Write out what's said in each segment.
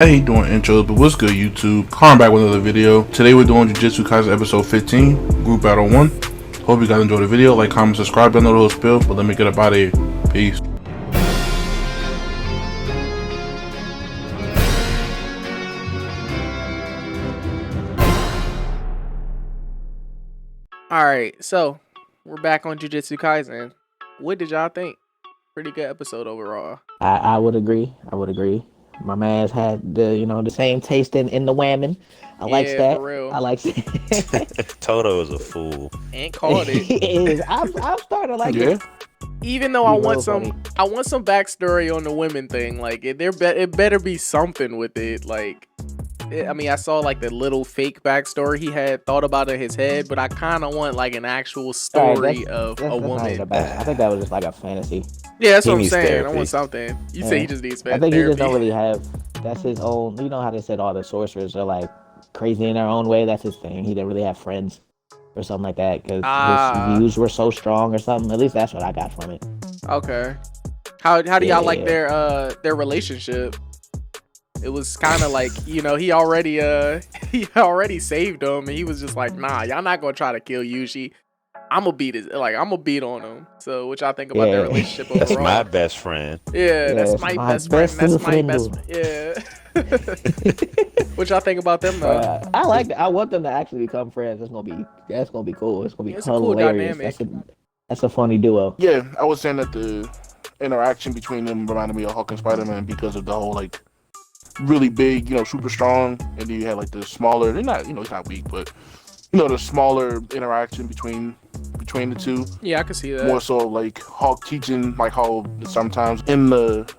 I hate doing intros, but what's good, YouTube? Calling back with another video. Today we're doing Jujutsu Kaisen episode 15, Group Battle 1. Hope you guys enjoyed the video. Like, comment, subscribe. I know the whole spill, but let me get up out of here. Peace. Alright, so we're back on Jujutsu Kaisen. What did y'all think? Pretty good episode overall. I would agree. My man's had the same taste in the whammon. I like that. For real. I like that. Todo is a fool. And called it. He is. I'm starting to like it. Even though I want some backstory on the women thing. Like it better be something with it. Like I saw like the little fake backstory he had thought about in his head, but I kind of want like an actual story of a woman. I think that was just like a fantasy. Yeah, that's what I'm saying. Therapy. I want something. You say he just needs therapy. I think he just don't really have. That's his own. You know how they said all the sorcerers are like crazy in their own way. That's his thing. He didn't really have friends or something like that because his views were so strong or something. At least that's what I got from it. Okay. How do y'all like their relationship? It was kind of like, he already saved him, and he was just like, nah, y'all not gonna try to kill Yuji. I'm gonna beat on him. So what y'all think about their relationship overall? That's my best friend. Yeah, that's my best friend. That's my best friend. Yeah. What y'all think about them though? I like it. I want them to actually become friends. That's gonna be cool. It's gonna be hilarious. A cool dynamic. That's a funny duo. Yeah, I was saying that the interaction between them reminded me of Hulk and Spider-Man because of the whole like really big, super strong, and then you had like the smaller. They're not, he's not weak, but the smaller interaction between the two. Yeah, I can see that. More so like Hulk teaching, like how sometimes in the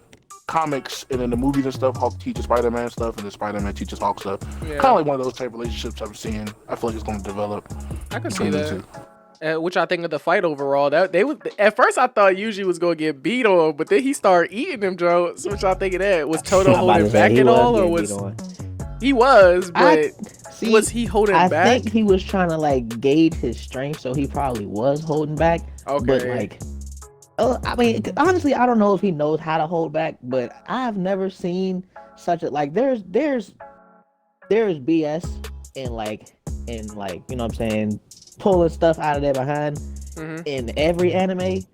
comics and in the movies and stuff, Hulk teaches Spider-Man stuff, and then Spider-Man teaches Hulk stuff. Yeah. Kind of like one of those type of relationships I'm seeing. I feel like it's going to develop. I can see that. Which I think of the fight overall. At first I thought Yuji was gonna get beat on, but then he started eating them jokes. Which I think of that. Was Todo holding back at all, or was he was? But was he holding back? I think he was trying to like gauge his strength, so he probably was holding back. Okay. But like, honestly, I don't know if he knows how to hold back. But I've never seen such a like. There's BS in like you know what I'm saying, pulling stuff out of their behind in every anime.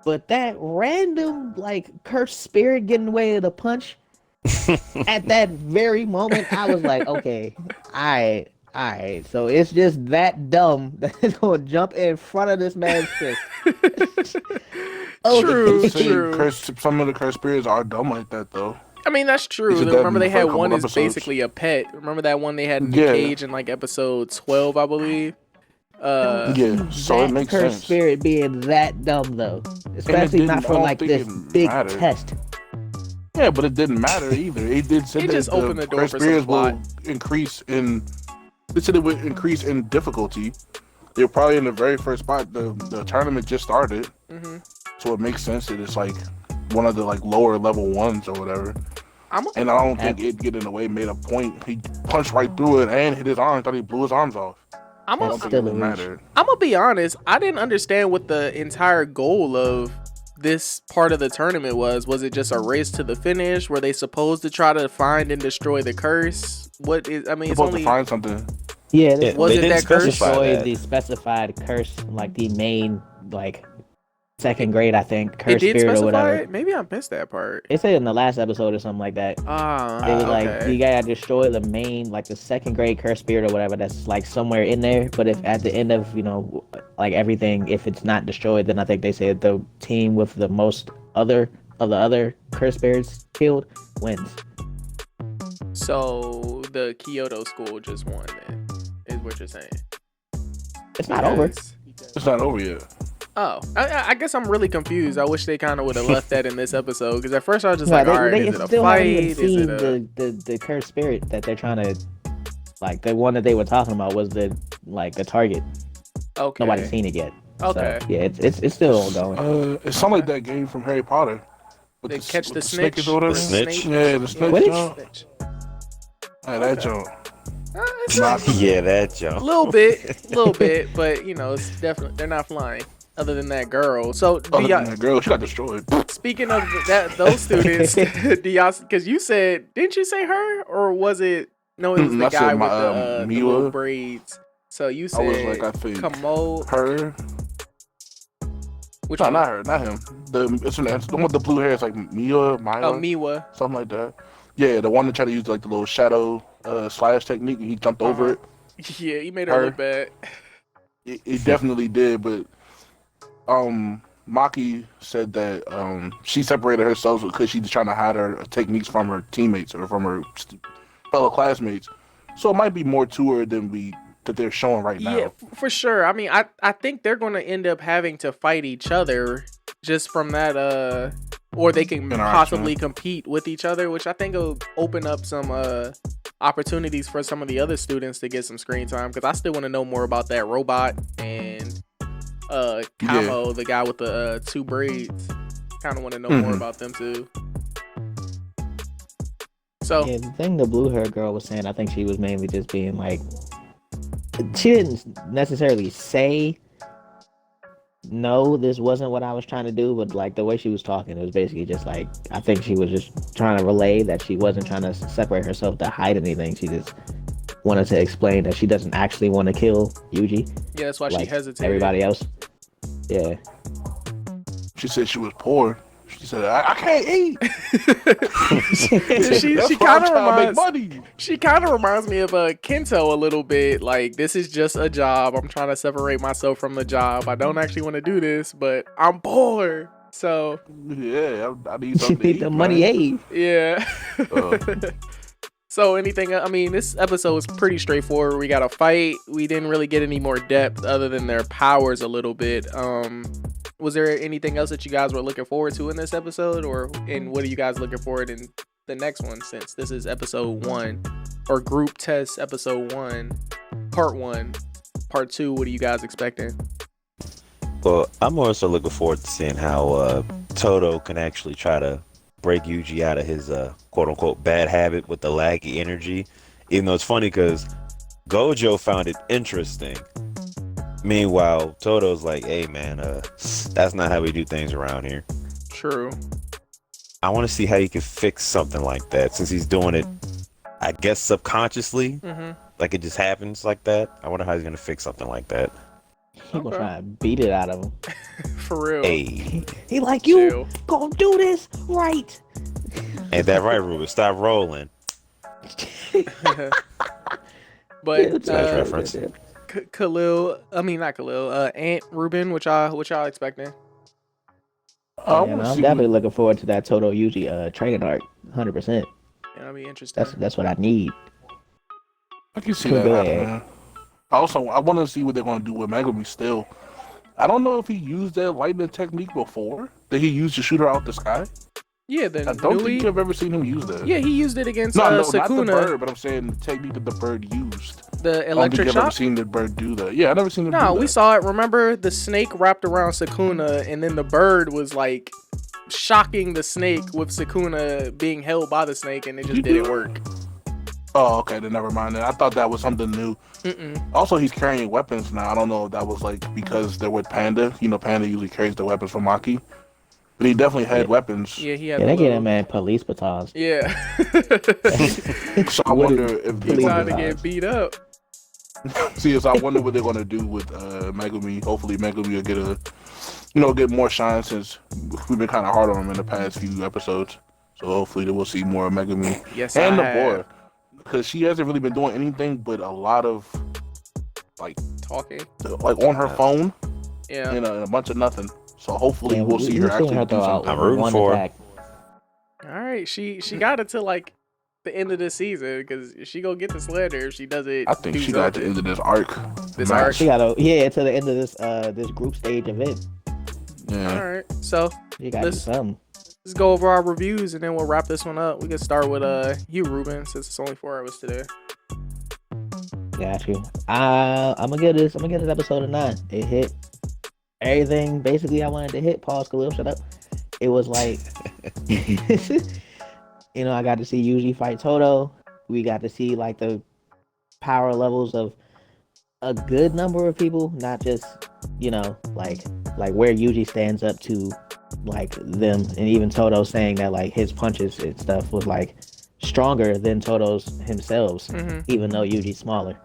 But that random like cursed spirit getting away with a punch. At that very moment, I was like, okay, all right. So it's just that dumb that is going to jump in front of this man's fist. True. Some of the cursed spirits are dumb like that, though. I mean, that's true. Remember, they had one is basically a pet. Remember that one they had in the cage in like episode 12, I believe? Yeah, so it makes sense. Spirit being that dumb, though. Especially not for like this big test. Yeah, but it didn't matter either. It did say that just opened the door for spirits some plot. will increase in. They said it would increase in difficulty. They're probably in the very first spot. The tournament just started, so it makes sense that it's like one of the like lower level ones or whatever. And I don't think it getting away made a point. He punched right through it and hit his arm. Thought he blew his arms off. I'm gonna be honest. I didn't understand what the entire goal of this part of the tournament was. Was it just a race to the finish? Were they supposed to try to find and destroy the curse? It's supposed to find something. Yeah, was it that curse? Destroy the specified curse, like the main, like second grade, I think, curse spirit or whatever. It? Maybe I missed that part. It said in the last episode or something like that. They was like, you gotta destroy the main, like the second grade curse spirit or whatever. That's like somewhere in there. But if at the end of like everything, if it's not destroyed, then I think they said the team with the most of the other curse spirits killed wins. So the Kyoto school just won. Then is what you're saying? It's not over. It's not over yet. Oh, I guess I'm really confused. I wish they kind of would have left that in this episode, because at first I was just all right, is it a fight? Is it the cursed spirit that they're trying to, like the one that they were talking about was the target. Okay. Nobody's seen it yet. Okay. So, yeah, it's still ongoing. It sounds like that game from Harry Potter. They catch the snitch. The snitch. Yeah, the snitch. Hey, that joke. Yeah, that joke. A little bit, but it's definitely they're not flying. other than that girl. So do Other y'all, than that girl, she got destroyed. speaking of those students, do y'all? Because you said, didn't you say her or was it? No, it was the I guy said with the little Miwa. braids. So you I said was like, I think Kamo. her. Which No, one? not her, not him. It's the one with the blue hair. It's like Mia, Maya, Oh, Miwa. something like that. Yeah, the one that tried to use like the little shadow slash technique, and he jumped over it. Yeah, he made her look bad. It definitely did, but Maki said that she separated herself because she was trying to hide her techniques from her teammates or from her fellow classmates. So it might be more to her than that they're showing right now. Yeah, for sure. I mean, I think they're going to end up having to fight each other just from that, or they can possibly compete with each other, which I think will open up some opportunities for some of the other students to get some screen time, because I still want to know more about that robot and Kamo, the guy with the two braids. Kind of want to know more about them too. So yeah, the thing the blue hair girl was saying, I think she was mainly just being like, she didn't necessarily say no, this wasn't what I was trying to do, but like the way she was talking, it was basically just like, I think she was just trying to relay that she wasn't trying to separate herself to hide anything. She just wanted to explain that she doesn't actually want to kill Yuji. Yeah, that's why like she hesitated. Everybody else. Yeah. She said she was poor. She said, I can't eat. she kind of reminds me of Kento a little bit. Like, this is just a job. I'm trying to separate myself from the job. I don't actually want to do this, but I'm poor. So yeah, I need something to eat, the money aid. Yeah. So anything? I mean, this episode was pretty straightforward. We got a fight. We didn't really get any more depth other than their powers a little bit. Was there anything else that you guys were looking forward to in this episode, and what are you guys looking forward in the next one, since this is episode 1 or group test episode 1, part 1, part 2? What are you guys expecting? Well, I'm also looking forward to seeing how Todo can actually try to break Yuji out of his quote-unquote bad habit with the laggy energy. Even though it's funny because Gojo found it interesting. Meanwhile, Todo's like, hey man, that's not how we do things around here. True. I want to see how he can fix something like that, since he's doing it, I guess, subconsciously. Like it just happens like that. I wonder how he's going to fix something like that. He gonna try and beat it out of him. For real. Hey. He like, you gonna do this right. Ain't that right, Ruben? Stop rolling. But Nice reference. Aunt Ruben, what y'all expecting? I'm definitely looking forward to that Todo Yuji training arc, 100%. Yeah, that'll be interesting. That's what I need. I can see that happening. Also, I want to see what they're going to do with Megumi still. I don't know if he used that lightning technique before that he used to shoot her out the sky. Yeah, then I don't think I've ever seen him use that. Yeah, he used it against no, Sukuna. Not the bird, but I'm saying the technique that the bird used. The electric I've shock? never seen the bird do that. Yeah, I never seen him do that. No, we saw it. Remember, the snake wrapped around Sukuna, and then the bird was like shocking the snake with Sukuna being held by the snake, and it just didn't work. Oh, okay, then never mind. I thought that was something new. Also, he's carrying weapons now. I don't know if that was like because they're with Panda. You know, Panda usually carries the weapons for Maki. But he definitely had weapons. Yeah, he had. Yeah, they get him, man, police batons. Yeah. So I wonder if he's trying to get beat up. See, so I wonder what they're gonna do with Megumi. Hopefully, Megumi will get more shine, since we've been kind of hard on him in the past few episodes. So hopefully, we'll see more of Megumi. Yes, and Nabora, because she hasn't really been doing anything but a lot of like talking, like on her phone. Yeah, and a bunch of nothing. So hopefully, we'll see her actually do something. I'm rooting for her. All right, she got it to like the end of the season, because she gonna get the slender if she does it. I think she got at the end of this arc. She got to to the end of this group stage event. Yeah. All right, so you got to do something. Let's go over our reviews and then we'll wrap this one up. We can start with you, Ruben, since it's only 4 hours today. Got you. I'm gonna give this episode a 9. It hit everything basically I wanted to hit. Pause, Khalil, shut up. It was like, I got to see Yuji fight Todo. We got to see like the power levels of a good number of people, not just you know, like where Yuji stands up to like them, and even Todo saying that like his punches and stuff was like stronger than Todo's himself, even though Yuji's smaller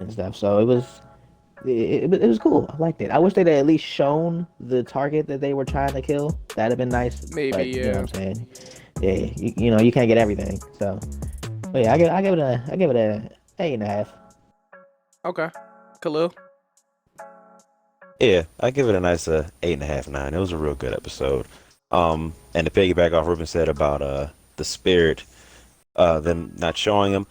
and stuff. So it was cool. I liked it. I wish they'd at least shown the target that they were trying to kill. That'd have been nice. Maybe, but, yeah. You know what I'm saying? Yeah, you know, you can't get everything. So, but yeah, I give it a 8.5. Okay. Khalil? Yeah, I give it a nice 8.5, 9. It was a real good episode. And to piggyback off Ruben said about the spirit, them not showing him,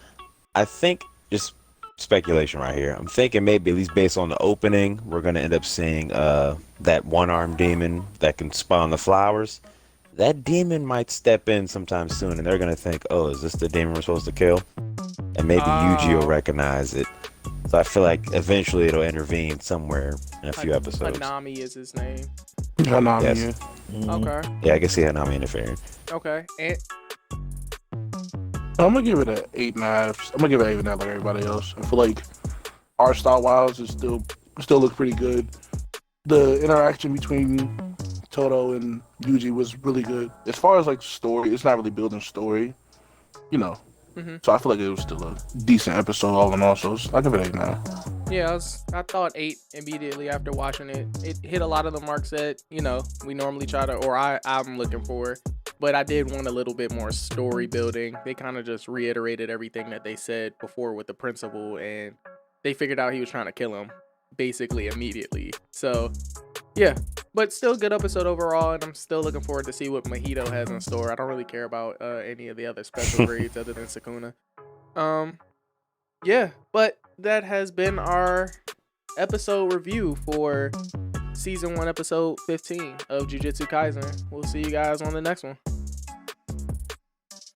I think just speculation right here. I'm thinking maybe at least based on the opening, we're gonna end up seeing that one-armed demon that can spawn the flowers. That demon might step in sometime soon, and they're gonna think, "Oh, is this the demon we're supposed to kill?" And maybe Yuji will recognize it. So I feel like eventually it'll intervene somewhere in a few episodes. Hanami is his name. Hanami, Yes. yeah. Okay. Yeah, I can see Hanami interfering. Okay. And I'm gonna give it an 8.5. I'm gonna give it an 8.5 like everybody else. I feel like art style wise, it still look pretty good. The interaction between Todo and Yuji was really good. As far as like story, it's not really building story, you know. So I feel like it was still a decent episode all in all. So I'll give it 8.5. yeah, I thought 8 immediately after watching it. It hit a lot of the marks that, you know, we normally try to, or I'm looking for. But I did want a little bit more story building. They kind of just reiterated everything that they said before with the principal, and they figured out he was trying to kill him basically immediately. So yeah, but still good episode overall, and I'm still looking forward to see what Mojito has in store. I don't really care about any of the other special grades other than Sukuna. Yeah, but that has been our episode review for season 1 episode 15 of Jujutsu Kaisen. We'll see you guys on the next one.